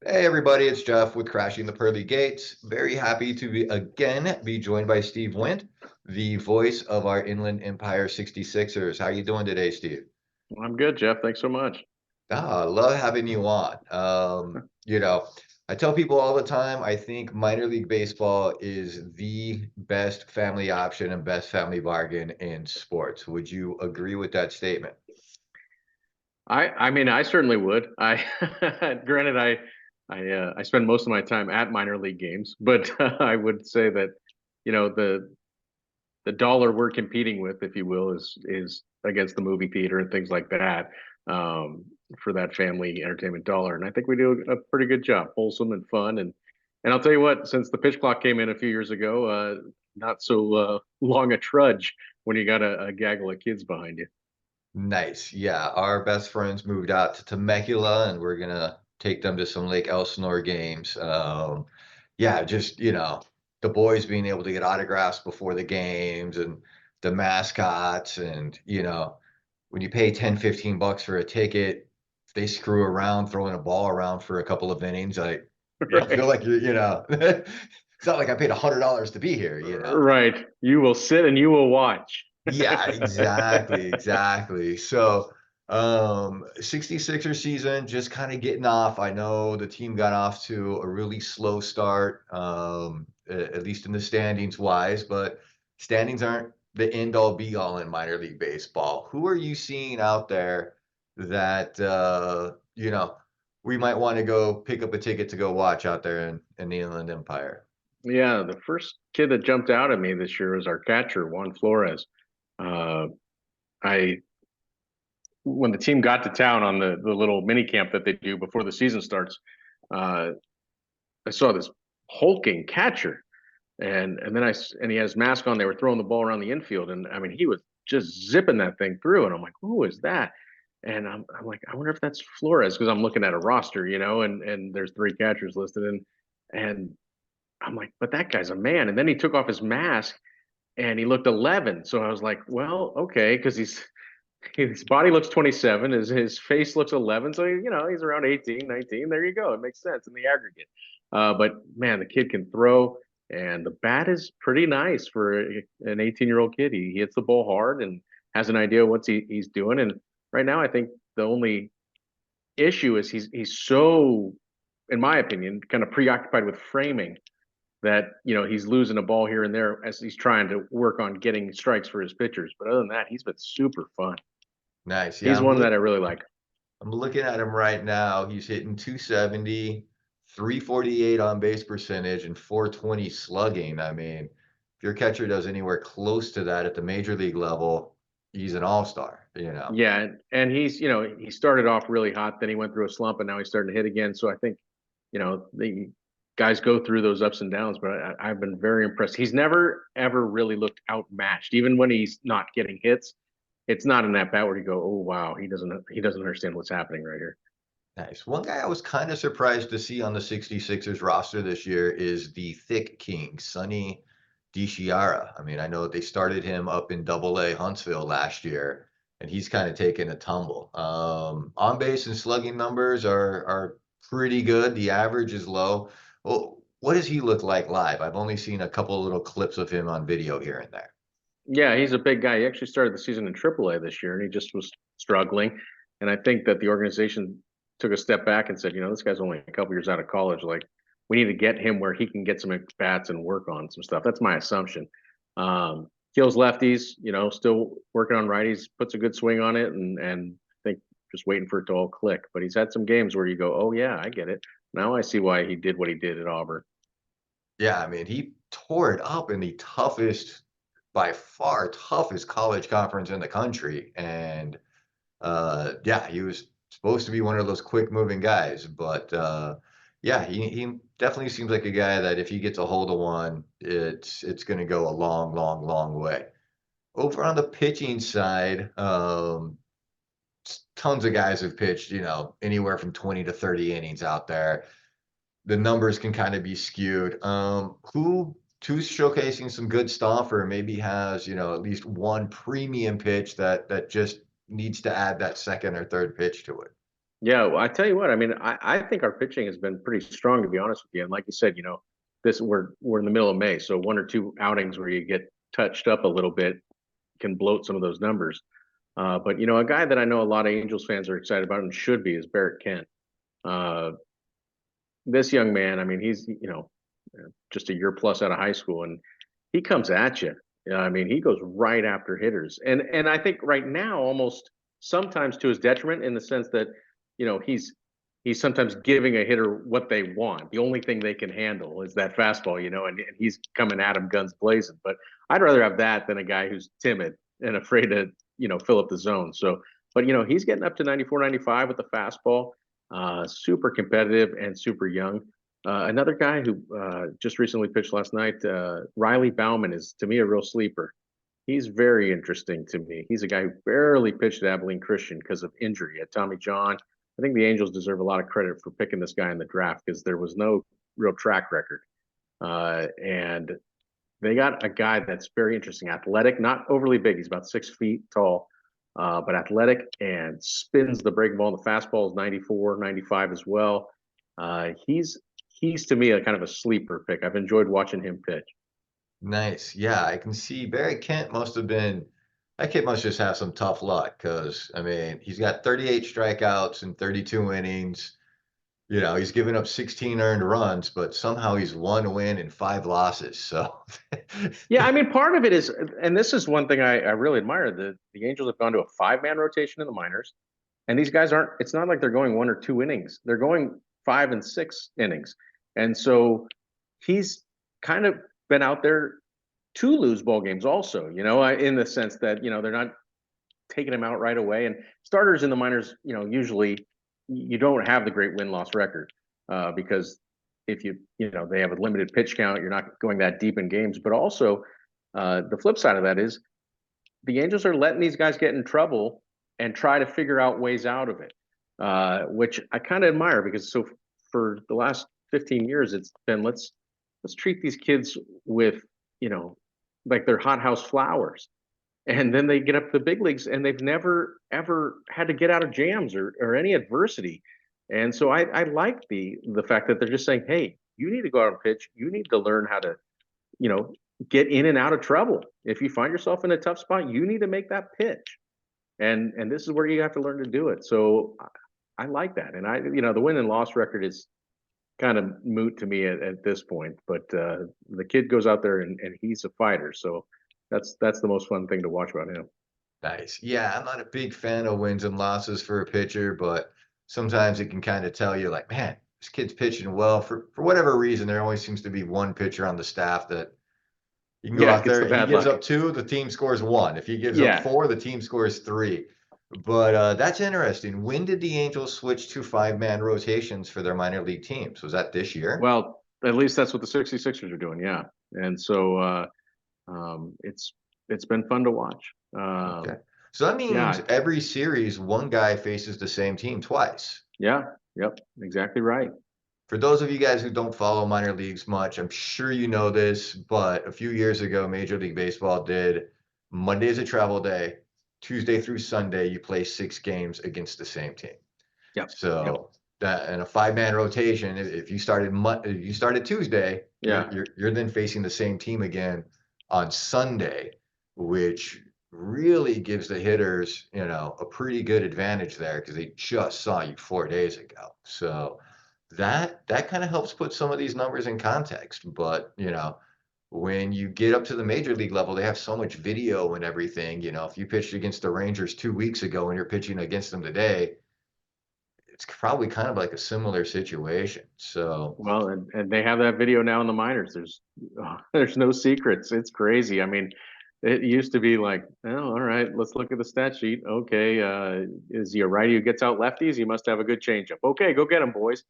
Hey everybody, it's Jeff with Crashing the Pearly Gates. Very happy to be joined by Steve Wendt, the voice of our Inland Empire 66ers. How you doing today, Steve? I'm good, Jeff. Thanks so much. I love having you on. I tell people all the time, I think minor league baseball is the best family option and best family bargain in sports. Would you agree with that statement? I mean, I certainly would. I granted, I spend most of my time at minor league games, but I would say that the dollar we're competing with, if you will, is against the movie theater and things like that, for that family entertainment dollar. And I think we do a pretty good job, wholesome and fun. And I'll tell you what, since the pitch clock came in a few years ago, not so long a trudge when you got a gaggle of kids behind you. Nice. Yeah, our best friends moved out to Temecula, and we're gonna take them to some Lake Elsinore games. Yeah, just the boys being able to get autographs before the games, and the mascots, and when you pay 10, $15 for a ticket, if they screw around throwing a ball around for a couple of innings, like you don't feel Right. like it's not like I paid $100 to be here. Right. You will sit and you will watch. Yeah, exactly, exactly. So, 66er season just kind of getting off. I know the team got off to a really slow start, at least in the standings wise, but standings aren't the end all be all in minor league baseball. Who are you seeing out there that we might want to go pick up a ticket to go watch out there in the Inland Empire? Yeah, the first kid that jumped out at me this year was our catcher, Juan Flores. Uh, I when the team got to town on the little mini camp that they do before the season starts, uh, I saw this hulking catcher, and then and he had his mask on. They were throwing the ball around the infield, and I mean he was just zipping that thing through, and I'm like, who is that? And I'm like, I wonder if that's Flores because I'm looking at a roster, and there's three catchers listed, and I'm like, but that guy's a man. And then he took off his mask and he looked 11. So I was like, well, okay, because his body looks 27, his face looks 11. So he's around 18, 19. There you go. It makes sense in the aggregate. But man, the kid can throw, and the bat is pretty nice for an 18-year-old kid. He hits the ball hard and has an idea what he's doing. And right now, I think the only issue is he's so, in my opinion, kind of preoccupied with framing that he's losing a ball here and there as he's trying to work on getting strikes for his pitchers. But other than that, he's been super fun. Nice. Yeah, He's one that I really like. I'm looking at him right now. He's hitting 270, 348 on base percentage, and 420 slugging. I mean, if your catcher does anywhere close to that at the major league level, he's an all-star. Yeah, and he started off really hot, then he went through a slump, and now he's starting to hit again. So I think the guys go through those ups and downs, but I've been very impressed. He's never ever really looked outmatched, even when he's not getting hits. It's not in that bat where you go, oh wow, he doesn't understand what's happening right here. Nice. One guy I was kind of surprised to see on the 66ers roster this year is the Thick King, Sonny DiChiara. I mean, I know they started him up in Double A Huntsville last year, and he's kind of taken a tumble. On base and slugging numbers are pretty good. The average is low. Well, what does he look like live? I've only seen a couple of little clips of him on video here and there. Yeah, he's a big guy. He actually started the season in AAA this year, and he just was struggling. And I think that the organization took a step back and said, this guy's only a couple years out of college. Like, we need to get him where he can get some at bats and work on some stuff. That's my assumption. Kills lefties, still working on righties, puts a good swing on it, and I think just waiting for it to all click. But he's had some games where you go, oh yeah, I get it. Now I see why he did what he did at Auburn. Yeah, I mean, he tore it up in the toughest, by far toughest college conference in the country. And yeah, he was supposed to be one of those quick moving guys, but yeah, he definitely seems like a guy that if he gets a hold of one, it's going to go a long, long, long way. Over on the pitching side, tons of guys have pitched, anywhere from 20 to 30 innings out there. The numbers can kind of be skewed. Who's showcasing some good stuff, or maybe has at least one premium pitch that just needs to add that second or third pitch to it. Yeah, well, I tell you what, I mean, I think our pitching has been pretty strong, to be honest with you. And like you said, this we're in the middle of May, so one or two outings where you get touched up a little bit can bloat some of those numbers. But a guy that I know a lot of Angels fans are excited about and should be is Barrett Kent. Uh, this young man, I mean, he's just a year plus out of high school, and he comes at you. I mean, he goes right after hitters, and I think right now almost sometimes to his detriment in the sense that he's sometimes giving a hitter what they want. The only thing they can handle is that fastball, and he's coming at him guns blazing. But I'd rather have that than a guy who's timid and afraid to fill up the zone. So, but he's getting up to 94, 95 with the fastball. Super competitive and super young. Another guy who just recently pitched last night, Riley Bauman, is to me a real sleeper. He's very interesting to me. He's a guy who barely pitched at Abilene Christian because of injury at Tommy John. I think the Angels deserve a lot of credit for picking this guy in the draft because there was no real track record. And they got a guy that's very interesting, athletic, not overly big. He's about 6 feet tall, but athletic and spins the breaking ball. The fastball is 94, 95 as well. He's to me a kind of a sleeper pick. I've enjoyed watching him pitch. Nice. Yeah, I can see Barry Kent must have been that kid must just have some tough luck because I mean, he's got 38 strikeouts in 32 innings. He's given up 16 earned runs, but somehow he's 1 win and 5 losses. So Yeah, I mean, part of it is, and this is one thing I really admire. The Angels have gone to a 5-man rotation in the minors, and these guys aren't. It's not like they're going 1 or 2 innings. They're going 5 and 6 innings, and so he's kind of been out there to lose ball games, also. In the sense that they're not taking him out right away. And starters in the minors, usually you don't have the great win-loss record because if they have a limited pitch count, you're not going that deep in games. But also, the flip side of that is the Angels are letting these guys get in trouble and try to figure out ways out of it, which I kind of admire because for the last 15 years, it's been let's treat these kids with like they're hothouse flowers, and then they get up to the big leagues and they've never ever had to get out of jams or any adversity. And so I like the fact that they're just saying, hey, you need to go out and pitch. You need to learn how to, you know, get in and out of trouble. If you find yourself in a tough spot, you need to make that pitch. And this is where you have to learn to do it. So I like that. And the win and loss record is kind of moot to me at this point. But the kid goes out there and he's a fighter. So that's the most fun thing to watch about him. nice. Yeah, I'm not a big fan of wins and losses for a pitcher, but sometimes it can kind of tell you, like, man, this kid's pitching well. For whatever reason, there always seems to be one pitcher on the staff that you can go Yeah, out gets the there. He bad gives luck. up 2, the team scores 1. If he gives up Yeah. 4, the team scores 3. But that's interesting. When did the Angels switch to 5-man rotations for their minor league teams? Was that this year? Well, at least that's what the 66ers are doing. Yeah. And so it's been fun to watch. Okay. So that means Yeah. every series, one guy faces the same team twice. Yeah. Yep. Exactly right. For those of you guys who don't follow minor leagues much, I'm sure you know this, but a few years ago, Major League Baseball did Monday is a travel day, Tuesday through Sunday, you play 6 games against the same team. Yep. Yep. So that in a 5-man rotation, if you started Tuesday, Yeah. you're then facing the same team again on Sunday, which really gives the hitters, a pretty good advantage there because they just saw you 4 days ago. So that kind of helps put some of these numbers in context. But, when you get up to the major league level, they have so much video and everything. If you pitched against the Rangers 2 weeks ago and you're pitching against them today, it's probably kind of like a similar situation. So, Well, and they have that video now in the minors. There's no secrets. It's crazy. I mean, it used to be like, oh, all right, let's look at the stat sheet. Okay, is he a righty who gets out lefties? He must have a good changeup. Okay, go get him, boys.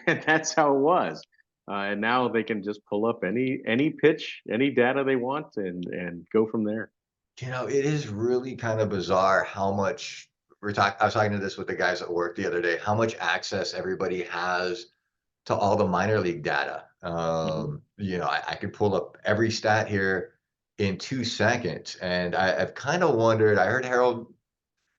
And that's how it was. And now they can just pull up any pitch, any data they want, and go from there. it is really kind of bizarre how much I was talking to this with the guys at work the other day, how much access everybody has to all the minor league data. Mhm. I could pull up every stat here in 2 seconds. And I've kind of wondered, I heard Harold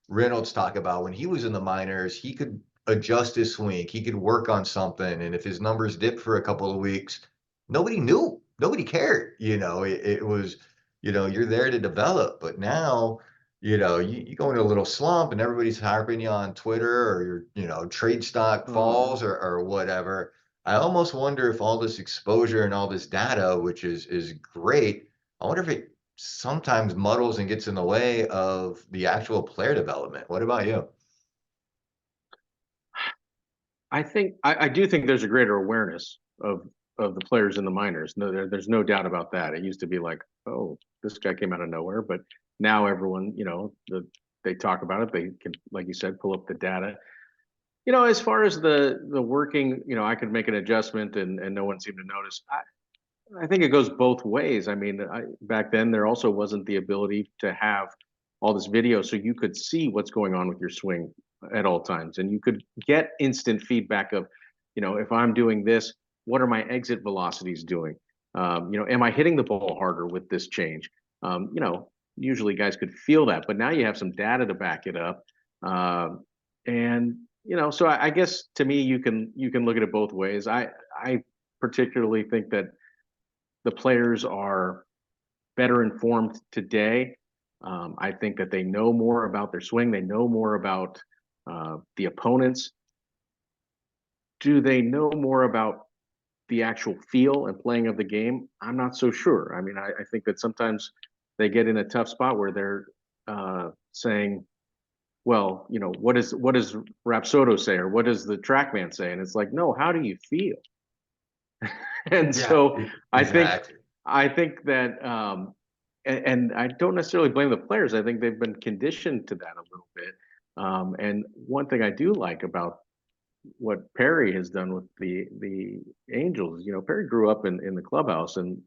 Reynolds talk about when he was in the minors, he could adjust his swing. He could work on something. And if his numbers dipped for a couple of weeks, nobody knew. Nobody cared. It was, you're there to develop. But now, you go into a little slump and everybody's harping you on Twitter or your trade stock Oh, falls or whatever. I almost wonder if all this exposure and all this data, which is great, I wonder if it sometimes muddles and gets in the way of the actual player development. What about you? I do think there's a greater awareness of the players in the minors. No, there's no doubt about that. It used to be like, oh, this guy came out of nowhere, but now everyone, they talk about it. They can, like you said, pull up the data. As far as the working, I could make an adjustment and no one seemed to notice. I think it goes both ways. I mean, back then there also wasn't the ability to have all this video, so you could see what's going on with your swing at all times, and you could get instant feedback of, if I'm doing this, what are my exit velocities doing? Am I hitting the ball harder with this change? Usually guys could feel that, but now you have some data to back it up, and so I guess to me you can look at it both ways. I particularly think that the players are better informed today. I think that they know more about their swing. They know more about the opponents. Do they know more about the actual feel and playing of the game? I'm not so sure. I mean, I think that sometimes they get in a tough spot where they're saying, well, what does Rapsodo say, or what does the TrackMan say? And it's like, no, how do you feel? And Yeah, so I think exactly. I think that and I don't necessarily blame the players. I think they've been conditioned to that a little bit. And one thing I do like about what Perry has done with the Angels, Perry grew up in the clubhouse and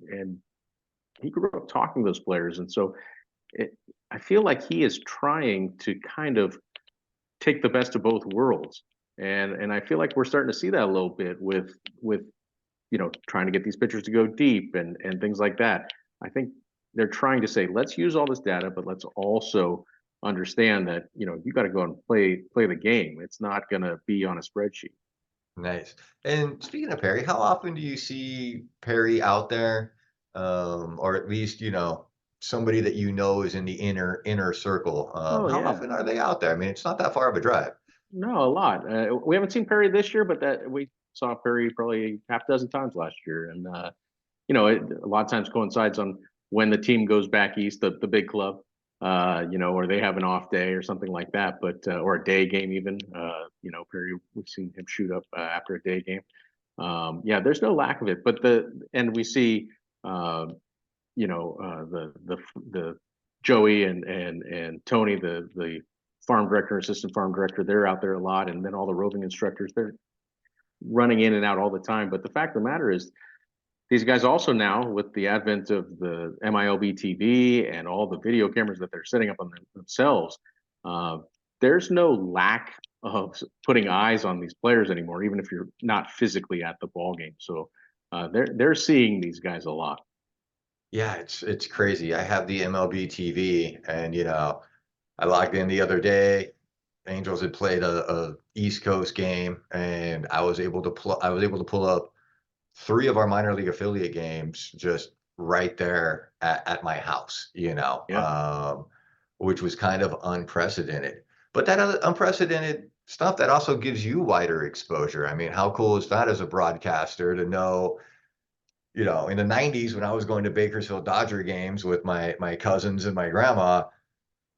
he grew up talking to those players, and so I feel like he is trying to kind of take the best of both worlds, and I feel like we're starting to see that a little bit with trying to get these pitchers to go deep and things like that. I think they're trying to say, let's use all this data, but let's also understand that, you got to go and play the game. It's not going to be on a spreadsheet. Nice. And speaking of Perry, how often do you see Perry out there? Or at least, somebody that is in the inner circle. Oh How yeah, often are they out there? I mean, it's not that far of a drive. no, a lot. We haven't seen Perry this year, but that we saw Perry probably half a dozen times last year, and a lot of times coincides on when the team goes back east, the big club, or they have an off day or something like that, but or a day game even. Perry, we've seen him shoot up after a day game. Yeah, there's no lack of it, but and we see, uh, the Joey and Tony, the farm director, assistant farm director, they're out there a lot, and then all the roving instructors, they're running in and out all the time. But the fact of the matter is, these guys also now, with the advent of the MILB TV and all the video cameras that they're setting up on themselves, uh, there's no lack of putting eyes on these players anymore, even if you're not physically at the ball game. So they're seeing these guys a lot. Yeah, it's crazy. I have the MLB TV, and I logged in the other day. Angels had played a East Coast game, and I was able to pull up three of our minor league affiliate games just right there at my house, Yeah. which was kind of unprecedented. But that other unprecedented stuff that also gives you wider exposure. I mean, how cool is that as a broadcaster to know, in the 90s when I was going to Bakersfield Dodger games with my cousins and my grandma,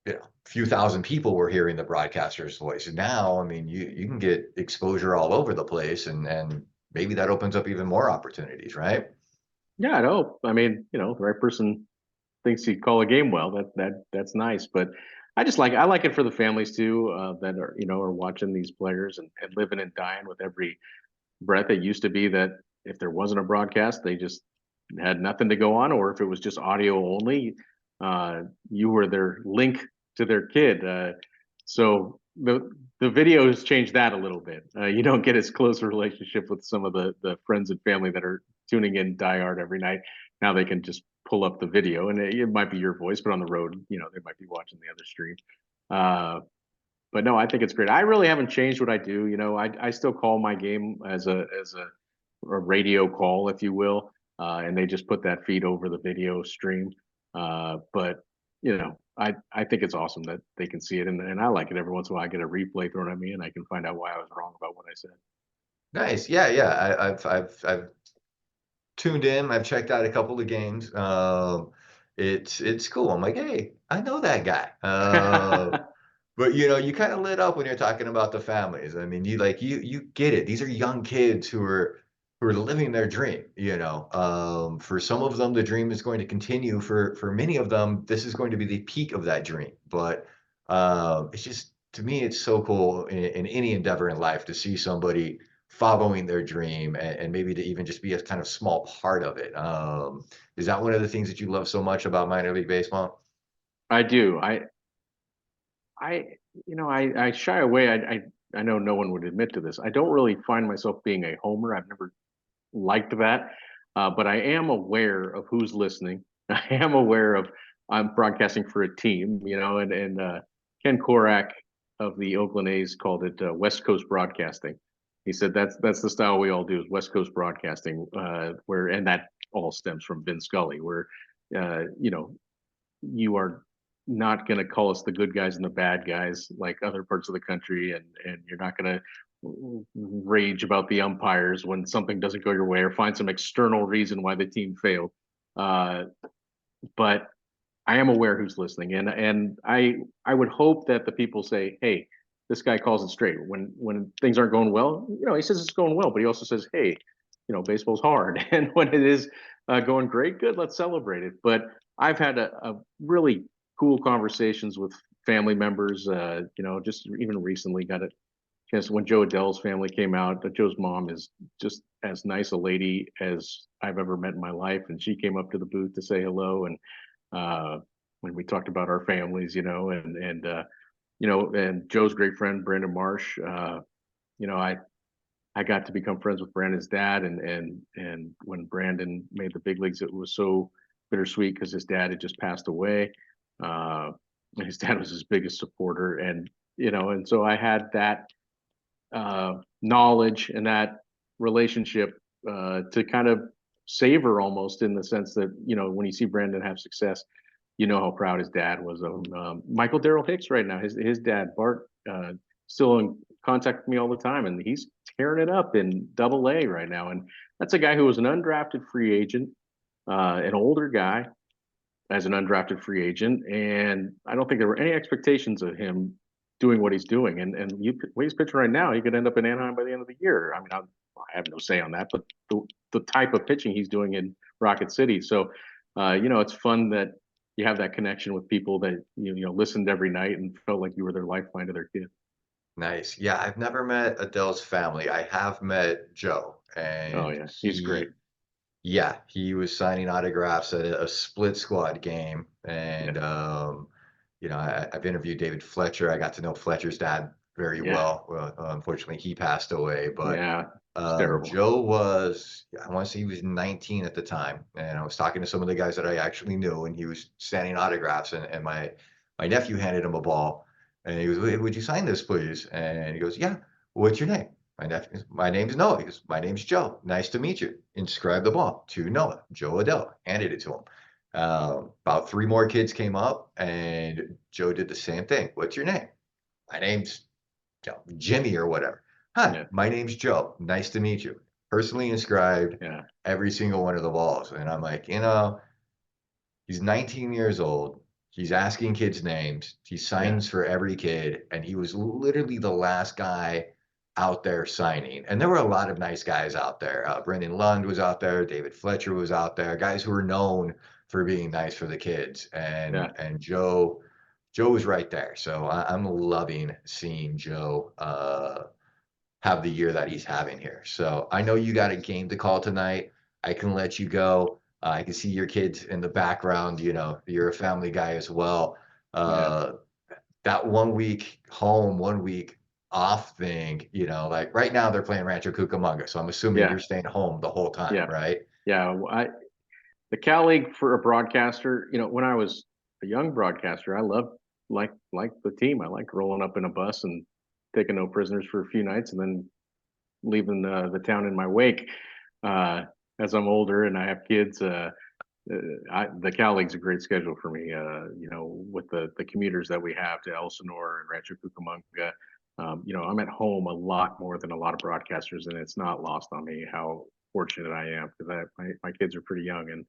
a few thousand people were hearing the broadcaster's voice. And now, I mean, you can get exposure all over the place, and maybe that opens up even more opportunities, right? Yeah, I know. I mean, the right person thinks you call a game well. That's nice. But I like it for the families too, that are watching these players and living and dying with every breath. It used to be that if there wasn't a broadcast, they just had nothing to go on, or if it was just audio only, you were their link to their kid. So the videos changed that a little bit. You don't get as close a relationship with some of the friends and family that are tuning in diehard every night. Now they can just pull up the video, and it might be your voice, but on the road, they might be watching the other stream. Uh, but no, I think it's great. I really haven't changed what I do. I still call my game as a radio call, if you will, and they just put that feed over the video stream. But I think it's awesome that they can see it, and I like it every once in a while. I get a replay thrown at me, and I can find out why I was wrong about what I said. Nice. Yeah, yeah. I've tuned in. I've checked out a couple of games. It's cool. I'm like, hey, I know that guy. But you kind of lit up when you're talking about the families. I mean, you get it. These are young kids who are living their dream. For some of them, the dream is going to continue. For many of them, this is going to be the peak of that dream. But it's just to me, it's so cool in any endeavor in life to see somebody following their dream and maybe to even just be a kind of small part of it. Is that one of the things that you love so much about minor league baseball? I do. I, I shy away. I know no one would admit to this. I don't really find myself being a homer. I've never liked that, but I am aware of who's listening. I am aware of I'm broadcasting for a team, and Ken Korak of the Oakland A's called it West Coast broadcasting. He said that's the style we all do is West Coast broadcasting, and that all stems from Vin Scully, where you are not going to call us the good guys and the bad guys like other parts of the country, and you're not going to rage about the umpires when something doesn't go your way or find some external reason why the team failed. Uh, but I am aware who's listening, and I would hope that the people say, "Hey, this guy calls it straight." When things aren't going well, he says it's going well, but he also says, "Hey, baseball's hard," and when it is going great, good, let's celebrate it. But I've had a really cool conversations with family members. Just even recently got a chance when Joe Adele's family came out. Joe's mom is just as nice a lady as I've ever met in my life, and she came up to the booth to say hello, and when we talked about our families, and Joe's great friend Brandon Marsh. I got to become friends with Brandon's dad, and when Brandon made the big leagues, it was so bittersweet because his dad had just passed away. Uh, his dad was his biggest supporter, and so I had that knowledge and that relationship to kind of savor almost in the sense that when you see Brandon have success, how proud his dad was of him. Michael Darrell Hicks right now, his dad Bart, still in contact with me all the time, and he's tearing it up in Double A right now. And that's a guy who was an undrafted free agent, an older guy as an undrafted free agent, and I don't think there were any expectations of him doing what he's doing. And way he's pitching right now, he could end up in Anaheim by the end of the year. I mean, I have no say on that, but the type of pitching he's doing in Rocket City. So, it's fun that you have that connection with people that listened every night and felt like you were their lifeline to their kid. Nice. Yeah, I've never met Adele's family. I have met Joe, Oh and yeah, he's great. yeah, he was signing autographs at a split squad game, Yeah, and I've interviewed David Fletcher. I got to know Fletcher's dad very yeah, well. Unfortunately, he passed away, but yeah. It's terrible. Joe was, I want to say he was 19 at the time, and I was talking to some of the guys that I actually knew, and he was signing autographs, and my nephew handed him a ball, and he goes, Would you sign this, please?" And he goes, "Yeah. What's your name?" My name's Noah. He goes, "My name's Joe. Nice to meet you." Inscribe the ball to Noah. Joe Adele handed it to him. About three more kids came up, and Joe did the same thing. "What's your name?" "My name's Jimmy," or whatever. "Hi, Yeah, my name's Joe. Nice to meet you." Personally inscribed yeah, every single one of the balls. And I'm like, he's 19 years old. He's asking kids' names. He yeah, signs for every kid. And he was literally the last guy out there signing. And there were a lot of nice guys out there. Brendan Lund was out there. David Fletcher was out there. Guys who were known for being nice for the kids. yeah, And Joe was right there. So I'm loving seeing Joe have the year that he's having here. So I know you got a game to call tonight. I can let you go. I can see your kids in the background. You're a family guy as well. yeah, Uh, that 1 week home, 1 week off thing, like right now they're playing Rancho Cucamonga. So I'm assuming you're yeah, staying home the whole time, yeah, right? yeah. The Cal League for a broadcaster, when I was a young broadcaster, I loved like the team. I like rolling up in a bus and taking no prisoners for a few nights and then leaving the town in my wake. Uh, as I'm older and I have kids, the Cal League's a great schedule for me. With the commuters that we have to Elsinore and Rancho Cucamonga, I'm at home a lot more than a lot of broadcasters, and it's not lost on me how fortunate I am because my kids are pretty young,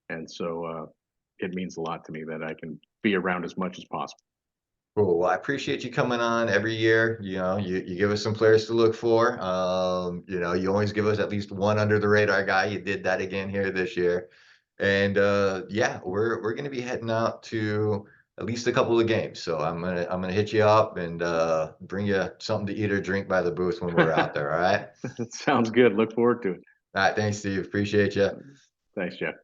and so it means a lot to me that I can be around as much as possible. Cool. Well, I appreciate you coming on every year. You give us some players to look for. You always give us at least one under the radar guy. You did that again here this year. And yeah, we're gonna be heading out to at least a couple of games. So I'm gonna hit you up and bring you something to eat or drink by the booth when we're out there. All right. Sounds good. Look forward to it. All right. Thanks, Steve. Appreciate you. Thanks, Jeff.